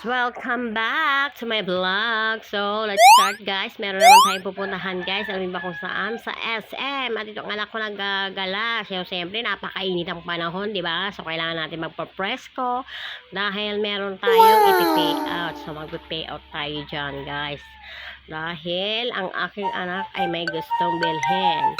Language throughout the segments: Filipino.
Welcome back to my vlog. So, let's start guys. Meron naman tayong pupuntahan guys. Alam ba kung saan? Sa SM. At itong anak ko nagagala. Siyempre, napakainit ang panahon, di ba? So, kailangan natin magpa-presko dahil meron tayong ipipay out. So, magpipay out tayo dyan guys. Dahil ang aking anak ay may gustong bilhin.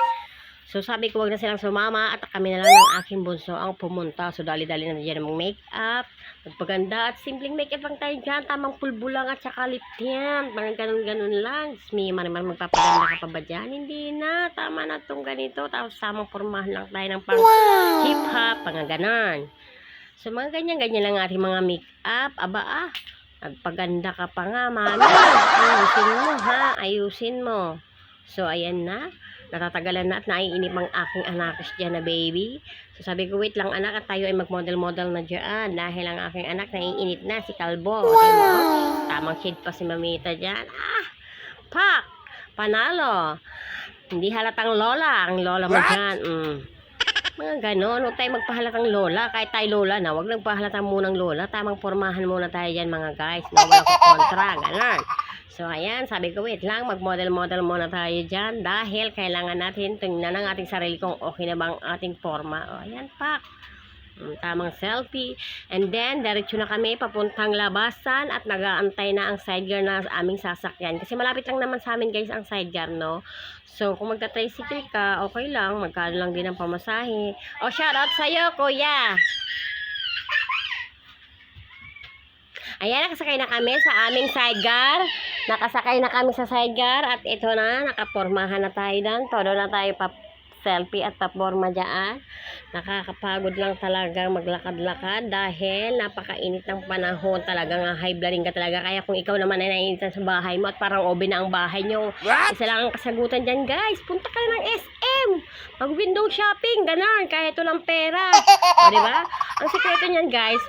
So, sabi ko, wag na silang sumama at kami na lang ng aking bunso ang pumunta. So, dali-dali na dyan ang make-up, magpaganda at simpleng make-up lang tayo dyan. Tamang pulbo lang at saka lip tint. Parang ganun-ganun lang. May man magpapaganda ka pa ba dyan? Hindi na. Tama na itong ganito. Tapos, tamang formahan lang tayo ng pang hip-hop, pang ganon. So, mga ganyan-ganyan lang ating mga make-up. Aba nagpaganda ka pa nga, mami. Ayusin mo, ha? Ayusin mo. So, ayan na. Natatagalan na at naiinip ang aking anakis dyan na baby. So sabi ko, wait lang anak at tayo ay mag-model-model na dyan. Dahil ang aking anak naiinip na, si Kalbo. Wow. Tamang shade pa si Mamita dyan. Pak! Panalo! Hindi halatang lola. Ang lola mo dyan. Mga ganon. Huwag tayo magpahalatang lola. Kahit tayo lola na, huwag nagpahalatang munang lola. Tamang formahan muna tayo dyan mga guys. Mawala ko kontra. Ganon. So, ayan, sabi ko, wait lang, mag-model-model muna tayo dyan dahil kailangan natin tingnan ang ating sarili kung okay na bang ating forma. O, ayan, pak. Tamang selfie. And then, diretso na kami papuntang labasan at nag-aantay na ang sidecar na aming sasakyan. Kasi malapit lang naman sa amin, guys, ang sidecar, no? So, kung magta-tricycle ka, okay lang. Magkano lang din ang pamasahe. O, shoutout sa'yo, kuya! Ayan, nakasakay na kami sa aming sidecar. Nakasakay na kami sa sidecar. At ito na, nakapormahan na tayo doon. Todo na tayo pa-selfie at pa-forma dyan. Nakakapagod lang talagang maglakad-lakad. Dahil napakainit ng panahon. Talagang high blooding ka talaga. Kaya kung ikaw naman ay naiinitan sa bahay mo at parang open na ang bahay nyo. Isa lang ang kasagutan dyan guys. Punta ka na ng SM. Mag-window shopping. Ganon. Kahit walang pera. O diba? Ang sikreto nyan guys.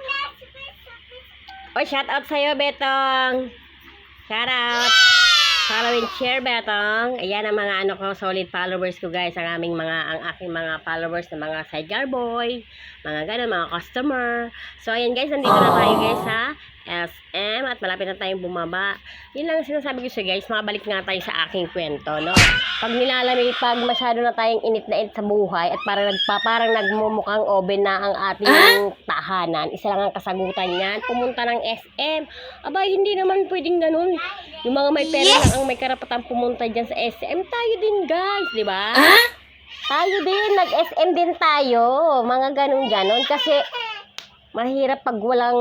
O, shout out sa'yo, Betong. Shout out. Follow and share, Betong. Ayan ang mga solid followers ko, guys. Ang aking mga followers na mga sidecar boy. Mga ganun, mga customer. So, ayan, guys. Nandito na tayo, guys, sa SM. At malapit na tayong bumaba. Yun lang sinasabi ko siya, guys. Mabalik nga tayo sa aking kwento, no? Pag pag masyado na tayong init na init sa buhay at parang nagmumukhang oven na ang ating tahanan, isa lang ang kasagutan niyan, pumunta ng SM. Aba, hindi naman pwedeng ganun. Yung mga may pera lang ang may karapatang pumunta dyan sa SM. Tayo din, guys, di ba? Tayo din, nag-SM din tayo. Mga ganun-ganon. Kasi mahirap pag walang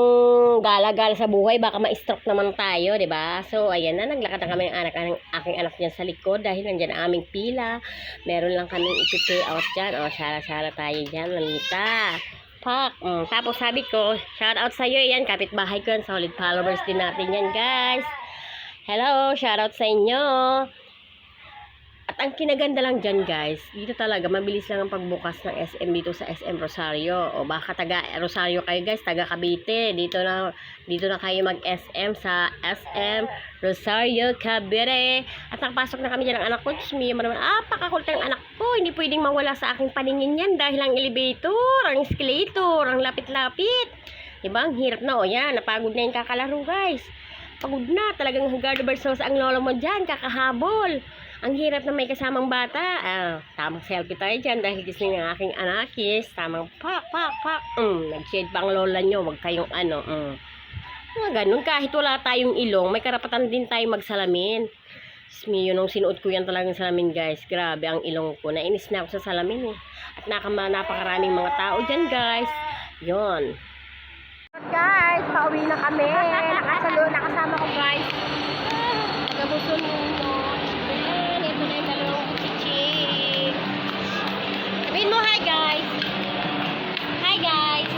gala-gala sa buhay, baka ma-stroke naman tayo, 'di ba? So, ayan na, naglakad na kami ng aking anak diyan sa likod dahil nandiyan ang aming pila. Meron lang kaming ipipay out diyan. O, sala-sala tayo diyan, Manita. Pak. Tapos sabi ko, shout out sa iyo 'yan, kapitbahay ko, solid followers din natin 'yan, guys. Hello, shout out sa inyo. At ang kinaganda lang dyan guys, dito talaga mabilis lang ang pagbukas ng SM dito sa SM Rosario. O baka taga Rosario kayo guys, taga Cavite. Dito na kayo mag-SM sa SM Rosario, Cavite. At nakapasok na kami dyan ng anak ko. Sumiyo mo naman, pakakulit ang anak ko. Hindi pwedeng mawala sa aking paningin yan dahil ang elevator, ang escalator, ang lapit-lapit. Diba? Ang hirap na. O yan, napagod na yung kakalaro guys. Pagod na. Talagang guard versus ang lolo mo dyan, kakahabol. Ang hirap na may kasamang bata. Tamang selfie tayo dyan dahil gusto ng aking anakis. Tamang pak. Nag-shade pa ang lola nyo. Huwag kayong Mga ganun. Kahit wala tayong ilong, may karapatan din tayo magsalamin. Yun nung sinuot ko yan talagang salamin guys. Grabe ang ilong ko. Nainis na ako sa salamin eh. At napakaraming mga tao dyan guys. Yun. Guys, pauwi na kami. Nakasama ko guys. Tagabuson mo. Sabihin mo, hi guys. Hi guys.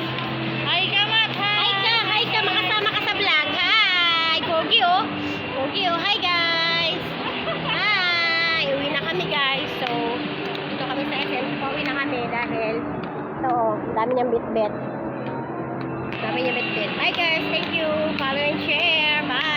Hi ka, Mat. Hi ka. Makasama ka sa vlog. Hi. Pogi oh. Hi guys. Hi. Uwi na kami guys. So, dito kami sa SM. Pauwi na kami dahil ito, dami niyang bit-bit. Hi guys. Thank you. Follow and share. Bye.